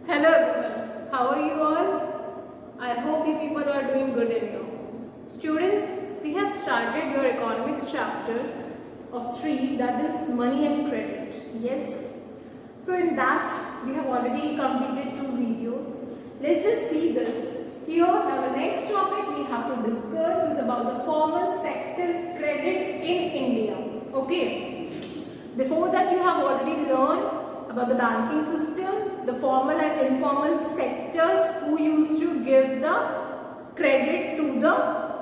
Hello everyone, how are you all? I hope you people are doing good in here. Students, we have started your economics chapter of 3, that is money and credit. Yes? So in that we have already completed 2 videos. Let's just see this. Here now the next topic we have to discuss is about the formal sector credit in India. Okay? Before that you have already learned about the banking system, the formal and informal sectors who used to give the credit to the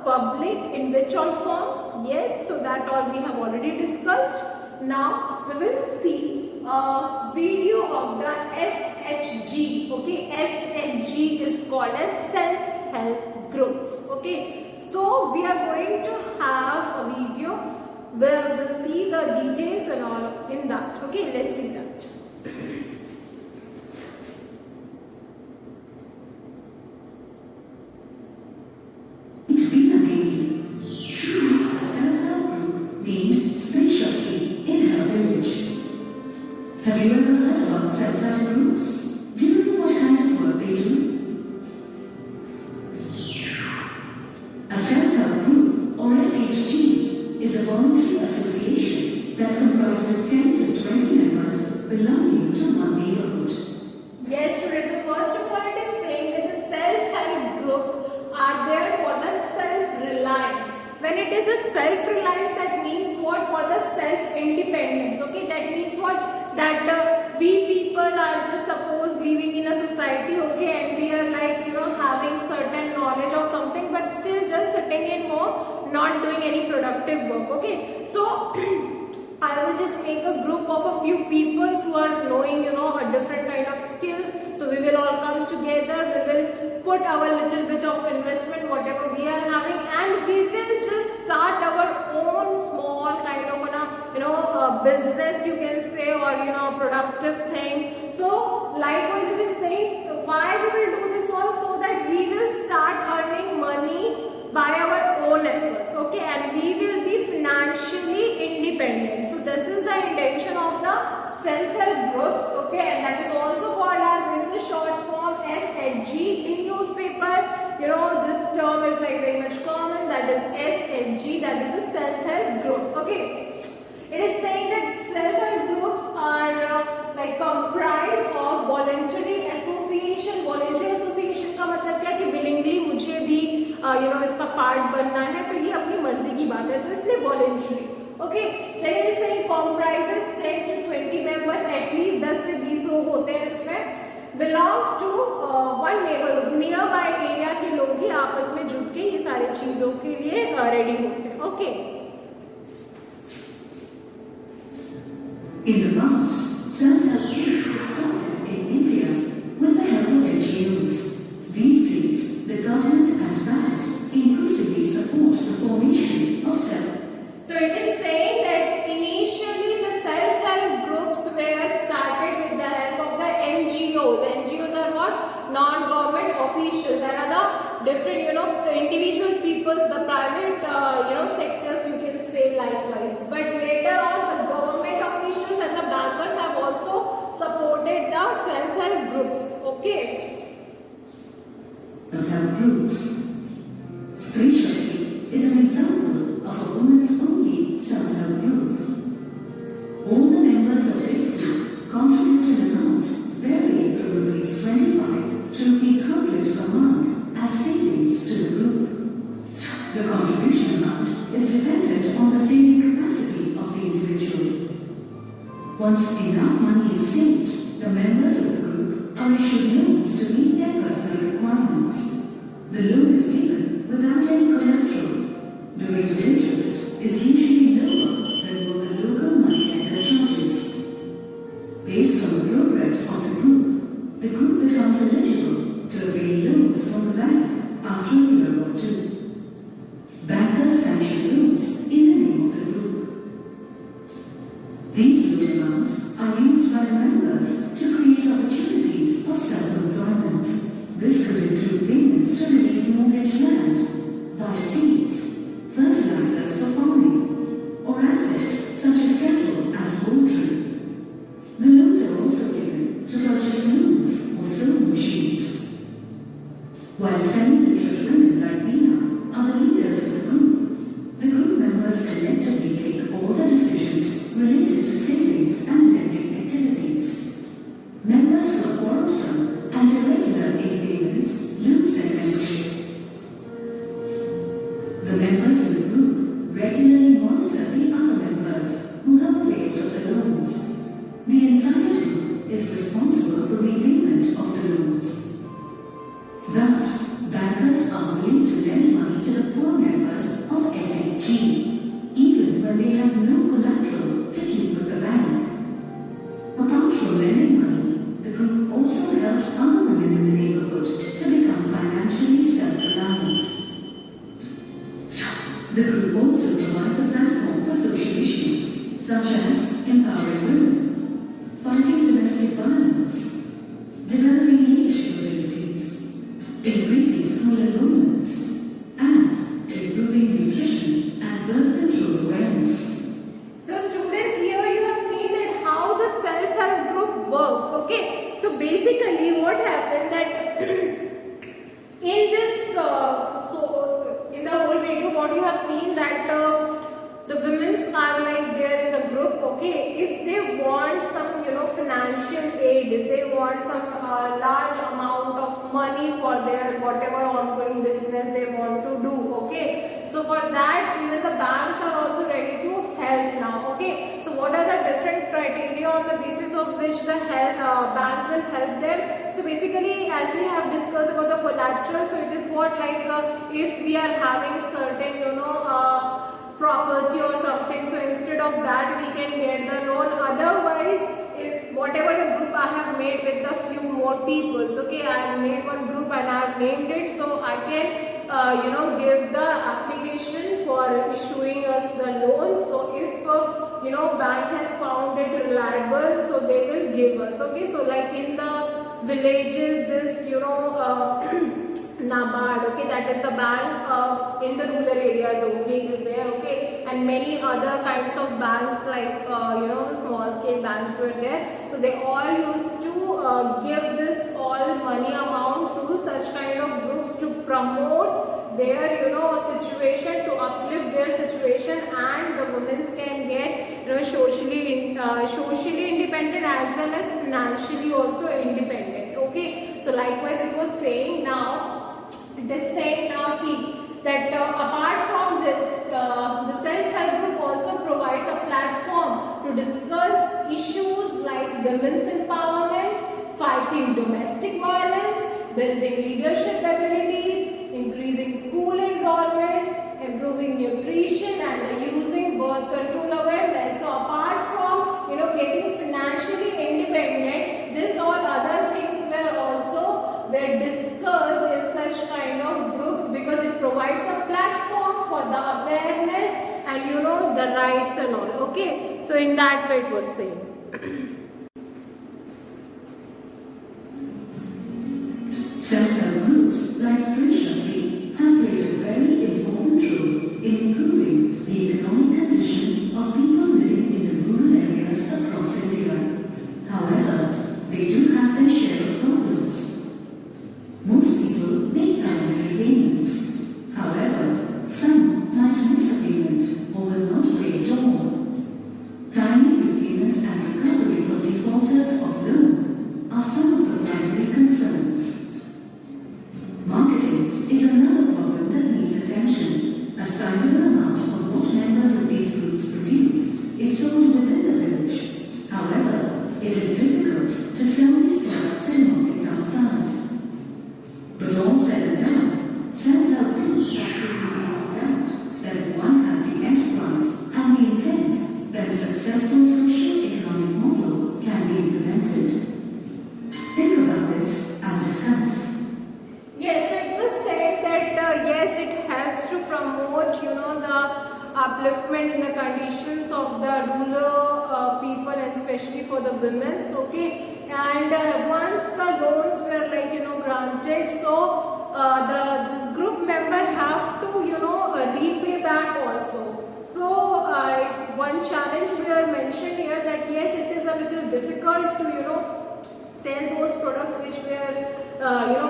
public in which all forms. Yes, so that all we have already discussed. Now we will see a video of the SHG. Okay, SHG is called as self-help groups. Okay, so we are going to have a video where we'll see the details and all in that. Okay, let's see that. Have you ever heard about self-help groups? Do you know what kind of work they do? A self-help group, or SHG, is a voluntary association that comprises 10 to 20 members belonging to one neighborhood. Yes, students. So first of all, it is saying that the self-help groups are there for the self-reliance. When it is the self-reliance, that means what? For the self-independence. Okay, that means what? That we people are just suppose living in a society, okay, and we are like, having certain knowledge of something, but still just sitting in home, not doing any productive work. Okay, so I will just make a group of a few people who are knowing, a different kind of skills. So we will all come together, we will put our little bit of investment, whatever we are having, and we will just start our own small kind of a business, you can say, or a productive thing. So likewise it is saying why we will do this all, so that we will start earning money by our own efforts, okay, and we will be financially independent. So this is the intention of the self-help groups, okay, and that is also called as in the short form SHG. In newspaper, this term is like very much common, that is SHG, that is the self-help group. Okay, it is saying that self-help groups are like comprised of voluntary association. Voluntary association का मतलब क्या है कि willingly मुझे भी इसका part बनना है, तो ये अपनी मर्जी की बात है, तो इसलिए voluntary. Okay, then it is saying comprises 10 to 20 members, at least 10 से 20 लोग होते हैं इसमें, belong to one neighborhood, nearby area के लोग ही आपस में जुट के ये सारी चीजों के लिए रेडी होते हैं. Okay. In the past, self-help groups were started in India with the help of NGOs. These days, the government and banks increasingly support the formation of self. So it is saying that initially the self-help groups were started with the help of the NGOs. NGOs are what? Non-government officials. There are the different, the individual peoples, the private, sectors, you can say likewise. But later on, the government officials and the bankers have also supported the self-help groups. Okay. Self-help groups. Stree Shakti is an example of a woman's only self-help group. All the members of this group contribute an amount varying from rupees 25 to rupees 100 per month as savings to the group. The contribution amount is dependent on the saving capacity of the individual. Once enough money is saved, the members of the group are issued loans to meet their personal requirements. The loan is Okay, so basically what happened that in this in the whole video what you have seen that the women's are like there in the group. Okay, if they want some financial aid, if they want some large amount of money for their whatever ongoing business they want to do. Okay, so for that even the banks are also ready to help now. Okay, so what are the different criteria on the basis of which the bank will help them? So basically, as we have discussed about the collateral, so it is what like if we are having certain property or something, so instead of that we can get the loan. Otherwise, if whatever the group I have made with the few more people, okay, I have made one group and I have named it, so I can give the application for issuing us the loan. So if bank has found it reliable, so they will give us. Okay, so like in the villages, this NABARD, okay, that is the bank in the rural areas only it is there. Okay, and many other kinds of banks like the small scale banks were there. So they all used to give this all money amount to such kind of groups to promote their situation, to uplift their situation, and the women can get socially independent as well as financially also independent. Okay, so likewise it was saying now. It is saying now, see that apart from this, the self-help group also provides a platform to discuss issues like women's empowerment, fighting domestic violence, building leadership abilities, increasing school enrollments, improving nutrition, and using birth control awareness. So apart from getting financially independent, this all other things were discussed in such kind of groups, because it provides a platform for the awareness and the rights and all. Okay, so in that way it was saying. Self-help groups like Stree Shakti have played a very important role in improving the economic condition of people living in the rural areas across India. However, they do have their share of problems. Most people make timely payments. However, some might miss a payment or will not pay at all. Timely repayment and recovery for defaulters of loan are some of the primary concerns. Marketing is another problem that needs attention. A sizable amount of what members of these groups produce is sold within the village. However, it is difficult to sell these products in markets outside. But all said and done, self-help groups are proving beyond doubt that if one has the enterprise and the intent, then a successful socio-economic model can be implemented. Think about this and discuss. Yes, so it was said that yes, it helps to promote the upliftment in the conditions of the rural people, and especially for the women. Okay, and once the loans were granted, so this group member have to repay back also. So one challenge we are mentioned here that yes, it is a little difficult to sell those products which were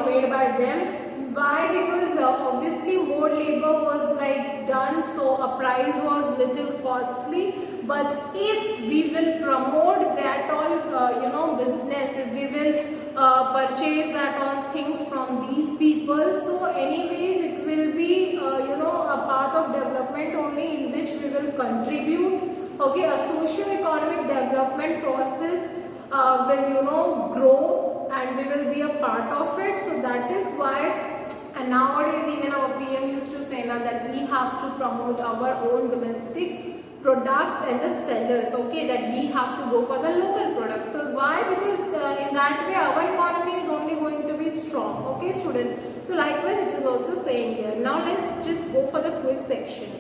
made by them. Why? Because obviously more labor was done, so a price was little costly. But if we will promote that all business, if we will purchase that all things from these people, so anyways it will be a path of development only in which we will contribute. Okay, a socio-economic development process will grow, and we will be a part of it. So that is why, and nowadays even our PM used to say now that we have to promote our own domestic products and the sellers. Okay, that we have to go for the local products. So why? Because in that way our economy is only going to be strong. Okay, students. So likewise it is also saying here. Now let's just go for the quiz section.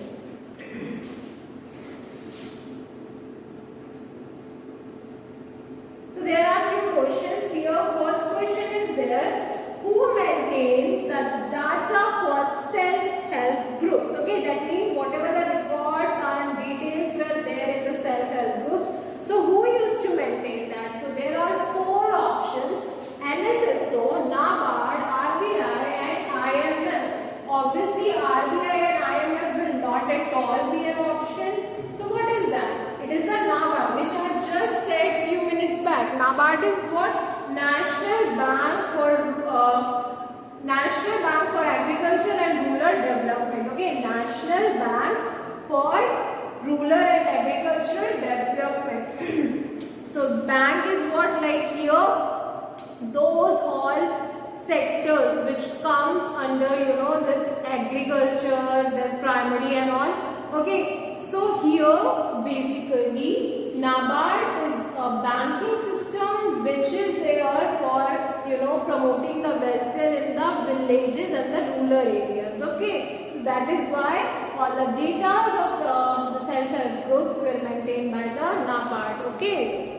So there are few questions here. First question is there. Who maintains the data for self-help groups? Okay, that means whatever the records and details were there in the self-help groups. So who used to maintain that? So there are 4 National Bank for Rural and Agricultural Development. So bank is what, like here, those all sectors which comes under this agriculture, the primary and all. Okay, so here basically NABARD is a banking system which is there for promoting the welfare in the villages and the rural areas. Okay, so that is why all the data of the self-help groups were maintained by the NABARD. Okay.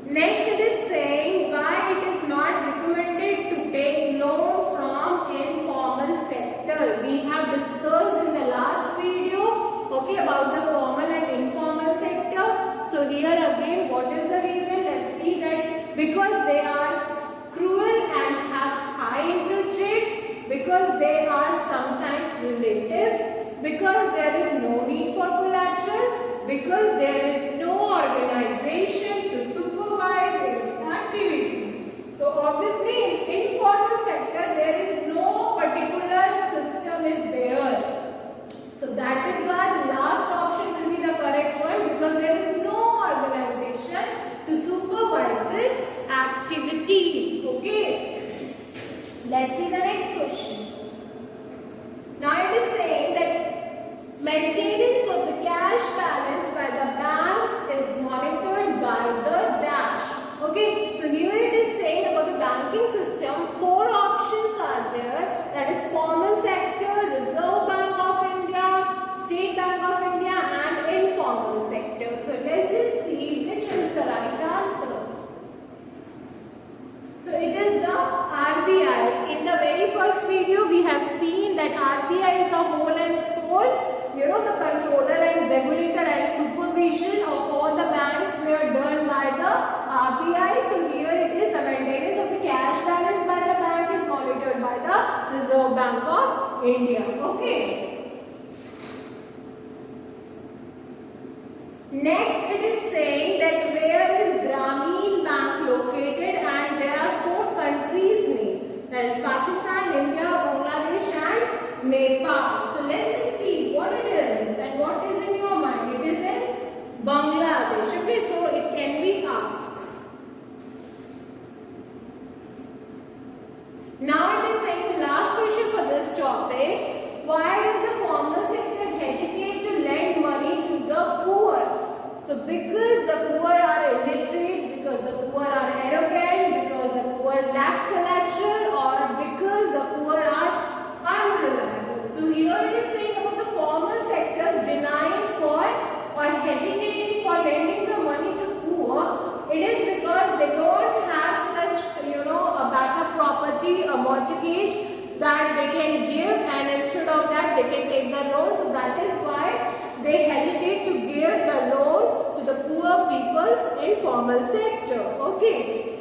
Next it is saying why it is not recommended to take loan from informal sector. We have discussed in the last video, okay, about the formal and informal sector. So here again, what is the reason? Let's see that because they are cruel and have high interest rates, because they are sometimes relatives, because there is no need for collateral, because there is no organization to supervise its activities. So obviously in informal sector there is no particular system is there. So that is why last option will be the correct one, because there is no organization to supervise its activities. Okay. Let's see the next question. Now it is saying that maintenance of the cash balance by the banks is monitored by the dash. Okay, so here it is saying about the banking system, 4 options are there, that is formal sector, Reserve Bank of India, State Bank of India and informal sector. So let's just see which is the right answer. So it is the RBI. In the very first video we have seen that RBI is the whole and soul, the controller and regulator and supervision of all the banks were done by the RBI. So here it is the maintenance of the cash balance by the bank is monitored by the Reserve Bank of India. Okay. Next it is saying that where is Grameen Bank located, and there are 4 countries named, that is Pakistan, India, Bangladesh and Nepal. So let's just see what it is and what is in your mind. It is in Bangladesh. Okay, so it can be asked. Now it is saying the last question for this topic, why does the formal sector hesitate to lend money to the poor? So because the poor are illiterate, because the poor are arrogant, because the poor lack collateral, or because the poor are unreliable. So here it is saying about the formal sectors denying for or hesitating for lending the money to poor. It is because they don't have such a backup property, a mortgage that they can give, and instead of that they can take the loan. So that is why they hesitate to give the loan to the poor people's informal sector. Okay.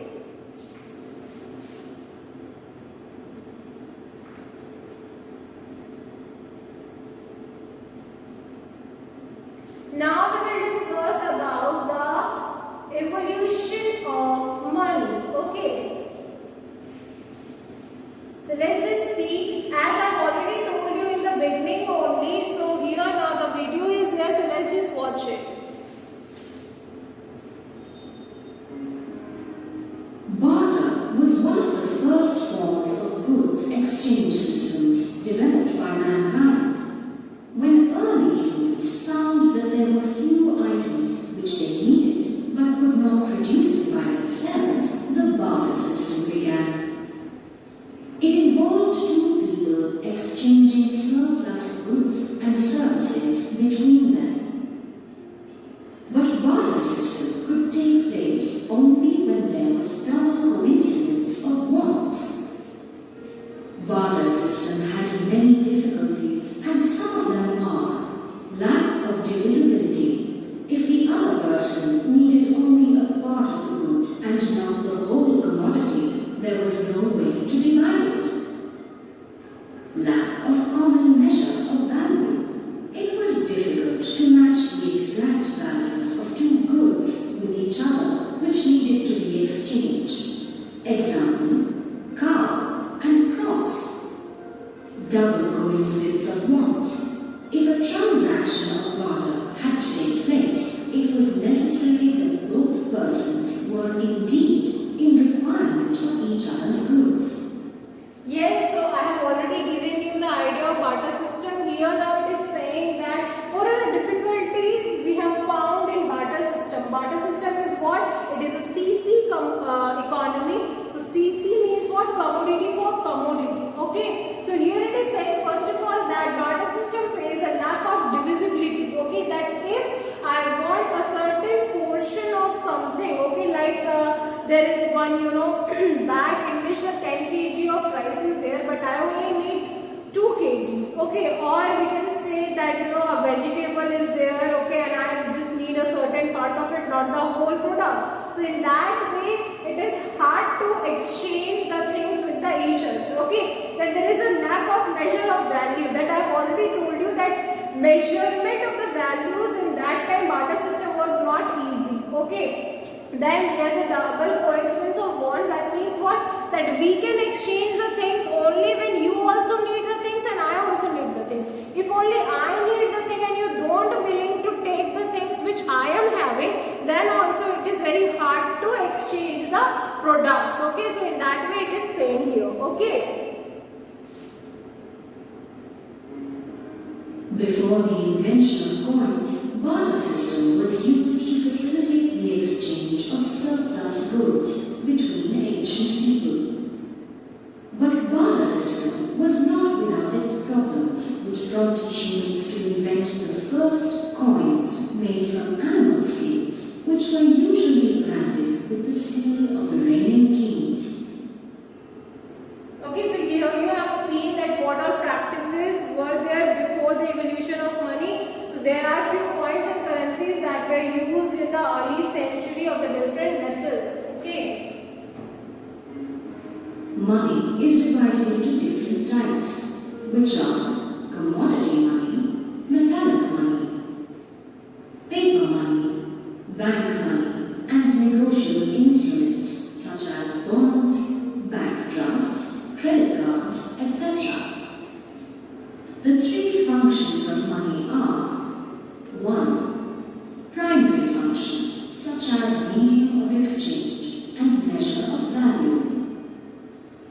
Now we will discuss about the evolution of money. Okay. So let's just see, as I have already told you in the beginning only, so here now the video is there, so let's just watch it. Barter was one of the first forms of goods exchange systems developed by mankind. When early humans found that there were few items which they needed but could not produce it by themselves, the barter system began. It involved 2 people exchanging surplus goods and services between them. But barter system could take place only when there was double coincidence of wants. Barter system had many difficulties, and some of them are lack of divisibility. If the other person needed only a part of the good and not the whole commodity, there was no way to divide it. Lack of common measure of value. It was difficult to match the exact values of 2 goods with each other which needed to be exchanged. Example, cow commodity. Okay, so here it is saying first of all that barter system faces a lack of divisibility. Okay, that if I want a certain portion of something, okay, like there is one bag in which the 10 kg of rice is there, but I only need 2 kgs. Okay, or we can say that a vegetable is there, okay, and I just need a certain part of it, not the whole product. So in that way it is hard to exchange the things with the each other. Okay, then there is a lack of measure of value, that I have already told you that measurement of the values in that time barter system was not easy. Okay, then there's a double coincidence of bonds. That means what? That we can exchange the things only when you also need the things and I also need the things. If only I need the thing and you don't willing to take the things which I am having, then also it is very hard to exchange the products. Okay, so in that way it is same here. Okay. Before the invention of coins, barter system was used to facilitate the exchange of surplus goods between ancient people. But barter system was not without its problems, which prompted humans to invent the first coins made from animal skins, which were usually branded with the seal of the reigning kings. Okay, so here you have seen that what all practices were there before the evolution of money. So there are few coins and currencies that were used in the early century of the different metals. Okay. Money is divided into different types, which are commodity money, metallic money, paper money, bank money, and negotiable instruments such as bonds, bank drafts, credit cards, etc. The three functions of money are 1. Primary functions such as medium of exchange and measure of value.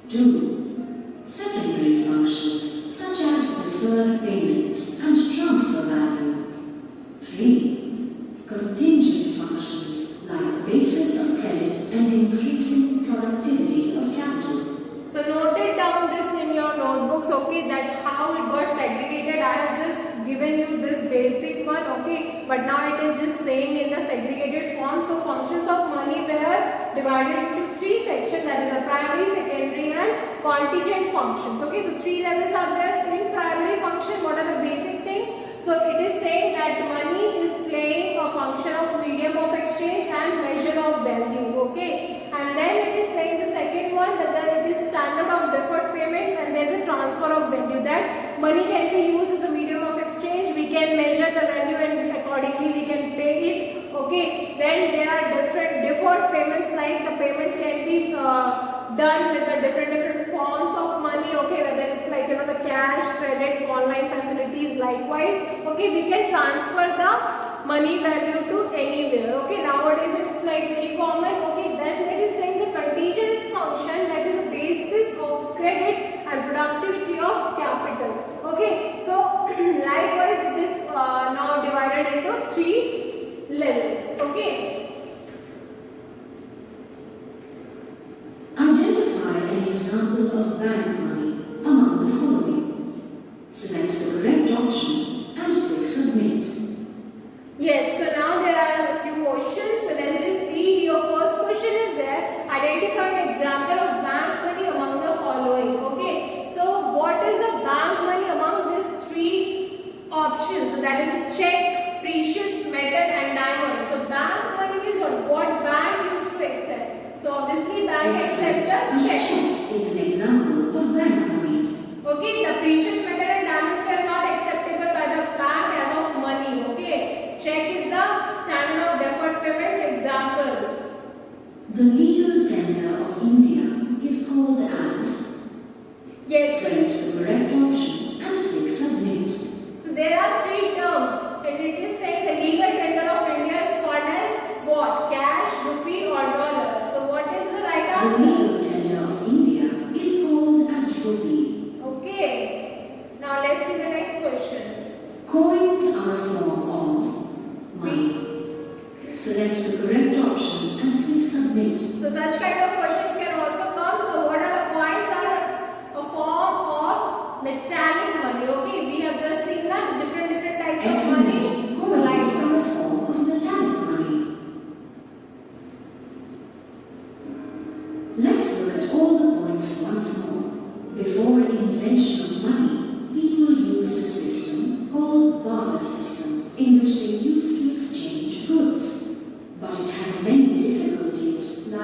2. Secondary functions such as deferred payments and transfer value. 3. Contingent functions like basis of credit and increasing productivity of capital. So noted down this in your notebooks, okay, that how it got segregated. I have just given you this basic one, okay, but now it is just saying in the segregated form. So functions of money were divided into 3 sections, that is a primary, secondary and contingent functions. Okay, so 3 levels are there. In primary function, what are the basic things? So it is saying that money is playing a function of medium of exchange and measure of value. Okay, and then it is saying the second one that it is standard of deferred payments and there is a transfer of value, that money can be used as a medium of exchange. We can measure the value and accordingly we can pay it. Okay, then there are different deferred payments, like the payment can be done with the different forms of money. Okay, whether it's like the cash, credit, online facilities. Likewise, okay, we can transfer the money value to anywhere. Okay, nowadays it's like very common. Okay, then it is saying the contingent function, that is the basis of credit and productivity of capital. Okay, so likewise it is now divided into 3 levels. Okay. Identify an example of bank money among the following. Select the correct option and click submit. Yes, so now there are a few questions. So let's just see. Your first question is there. Identify an example of bank money among the following. Okay, so what is the bank money among these 3 options? So that is a check, precious metal and diamond. So bank money means what bank used to accept. So obviously bank accepts the check. Is an example of bank money. Okay, the precious metal and diamonds were not acceptable by the bank as of money. Okay, check is the standard of deferred payments example. The legal tender of India is called as. Yes. Select the correct option and click submit. So there are 3 terms, and it is saying the legal tender of India is called as what? Cash, rupee or dollar. So what is the right The answer? legal tender of India is called as rupee. Okay. Now let's see the next question. Coins are a form of money. Select the correct option and click submit. So such kind of questions can also come. So what are the coins are a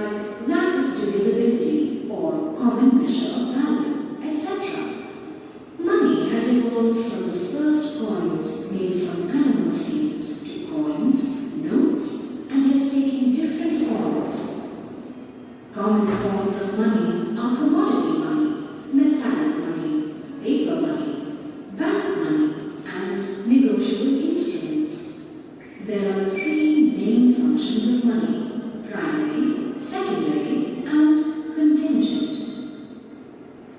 like lack of divisibility or common measure of value, etc. Money has evolved from the first coins made from animal skins to coins, notes, and has taken different forms. Common forms of money are commodity money, metallic money, paper money, bank money, and negotiable instruments. There are three main functions of money: primary, secondary, and contingent.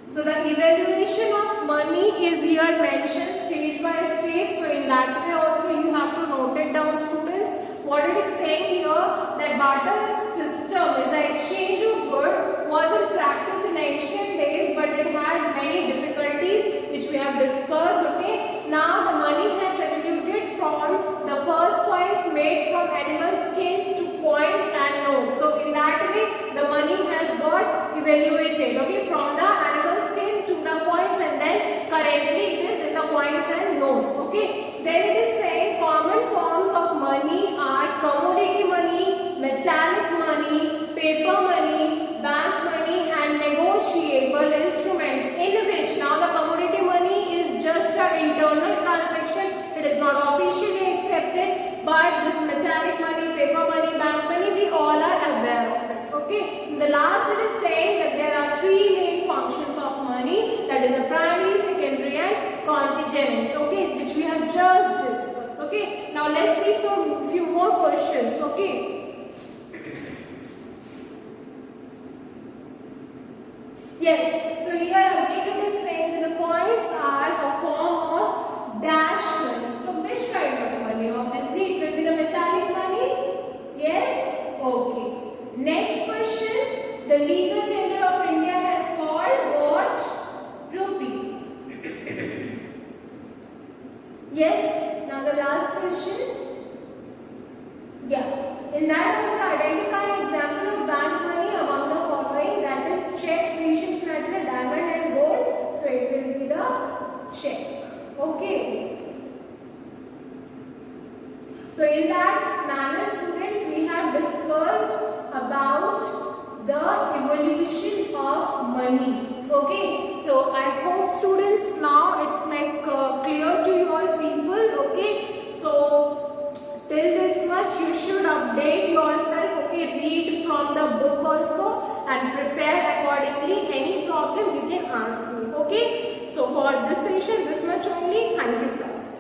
So the evaluation of money is here mentioned stage by stage. So in that way also you have to note it down, students. What it is saying here, that barter system is an exchange of goods was in practice in ancient days, but it had many difficulties which we have discussed. Okay, now the money has evoluted from the first coins made from animal skin to coins and notes. So in that way the money has got evaluated, okay, from the animal skin to the coins, and then currently it is in the coins and notes. Okay, then it is saying common forms of money are commodity money, metallic money, paper money, bank money, and negotiable instruments, in which now the commodity money is just an internal transaction. It is not officially accepted, but this metallic money, paper money, bank money, we all are aware of it. Okay, in the last it is saying that there are three main functions of money, that is a primary, secondary, and contingent. Okay, which we have just discussed. Okay, now let's see from few more questions. Okay. Yes, so here again it is saying that the coins are a form of dash money. So which kind of money? Obviously it will be the metallic money. Yes? Okay. Next question. The legal tender of India has called what? Rupee. Yes? Now the last question. Yeah. In that also identify an example of bank money among the following, that is check, precious metal, diamond and gold. So it will be the check. Okay. So in that manner, students, we have discussed about the evolution of money. Okay. So I hope, students, now it's like clear to you all people. Okay. So till this much you should update yourself. Okay, read from the book also and prepare accordingly. Any problem you can ask me. Okay, so for this session this much only. Thank you class.